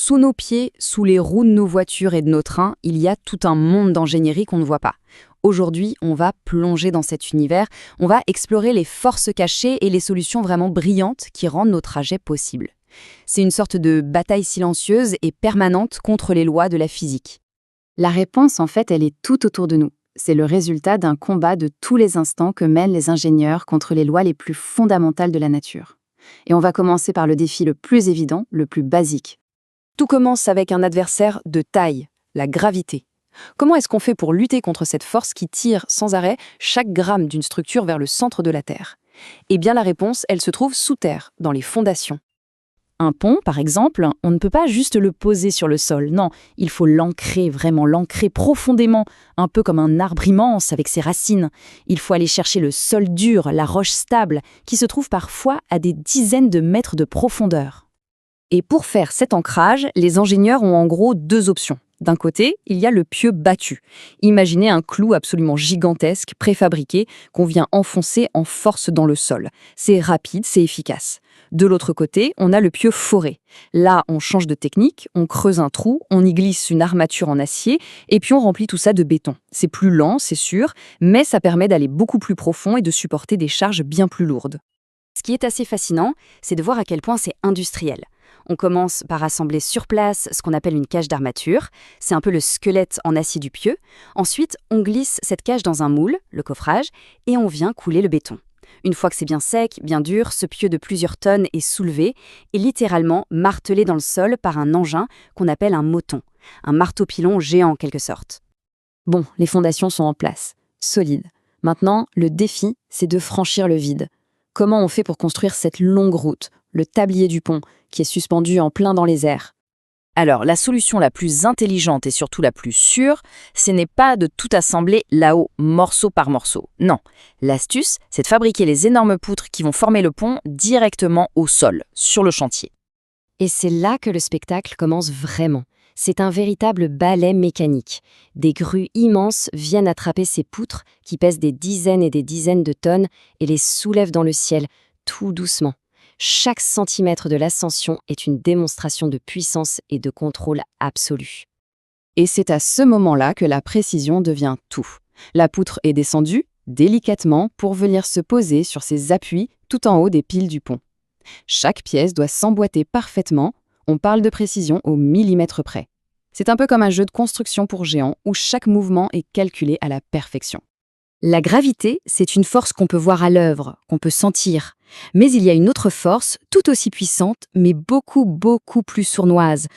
Sous nos pieds, sous les roues de nos voitures et de nos trains, il y a tout un monde d'ingénierie qu'on ne voit pas. Aujourd'hui, on va plonger dans cet univers, on va explorer les forces cachées et les solutions vraiment brillantes qui rendent nos trajets possibles. C'est une sorte de bataille silencieuse et permanente contre les lois de la physique. La réponse, en fait, elle est tout autour de nous. C'est le résultat d'un combat de tous les instants que mènent les ingénieurs contre les lois les plus fondamentales de la nature. Et on va commencer par le défi le plus évident, le plus basique. Tout commence avec un adversaire de taille, la gravité. Comment est-ce qu'on fait pour lutter contre cette force qui tire sans arrêt chaque gramme d'une structure vers le centre de la Terre? Eh bien la réponse, elle se trouve sous terre, dans les fondations. Un pont, par exemple, on ne peut pas juste le poser sur le sol, non, il faut l'ancrer, vraiment l'ancrer profondément, un peu comme un arbre immense avec ses racines. Il faut aller chercher le sol dur, la roche stable, qui se trouve parfois à des dizaines de mètres de profondeur. Et pour faire cet ancrage, les ingénieurs ont en gros deux options. D'un côté, il y a le pieu battu. Imaginez un clou absolument gigantesque, préfabriqué, qu'on vient enfoncer en force dans le sol. C'est rapide, c'est efficace. De l'autre côté, on a le pieu foré. Là, on change de technique, on creuse un trou, on y glisse une armature en acier, et puis on remplit tout ça de béton. C'est plus lent, c'est sûr, mais ça permet d'aller beaucoup plus profond et de supporter des charges bien plus lourdes. Ce qui est assez fascinant, c'est de voir à quel point c'est industriel. On commence par assembler sur place ce qu'on appelle une cage d'armature. C'est un peu le squelette en acier du pieu. Ensuite, on glisse cette cage dans un moule, le coffrage, et on vient couler le béton. Une fois que c'est bien sec, bien dur, ce pieu de plusieurs tonnes est soulevé et littéralement martelé dans le sol par un engin qu'on appelle un moton, un marteau-pilon géant en quelque sorte. Bon, les fondations sont en place, solides. Maintenant, le défi, c'est de franchir le vide. Comment on fait pour construire cette longue route, le tablier du pont, qui est suspendu en plein dans les airs? Alors, la solution la plus intelligente et surtout la plus sûre, ce n'est pas de tout assembler là-haut, morceau par morceau. Non, l'astuce, c'est de fabriquer les énormes poutres qui vont former le pont directement au sol, sur le chantier. Et c'est là que le spectacle commence vraiment. C'est un véritable ballet mécanique. Des grues immenses viennent attraper ces poutres qui pèsent des dizaines et des dizaines de tonnes et les soulèvent dans le ciel, tout doucement. Chaque centimètre de l'ascension est une démonstration de puissance et de contrôle absolu. Et c'est à ce moment-là que la précision devient tout. La poutre est descendue, délicatement, pour venir se poser sur ses appuis tout en haut des piles du pont. Chaque pièce doit s'emboîter parfaitement, on parle de précision au millimètre près. C'est un peu comme un jeu de construction pour géants où chaque mouvement est calculé à la perfection. La gravité, c'est une force qu'on peut voir à l'œuvre, qu'on peut sentir. Mais il y a une autre force, tout aussi puissante, mais beaucoup plus sournoise,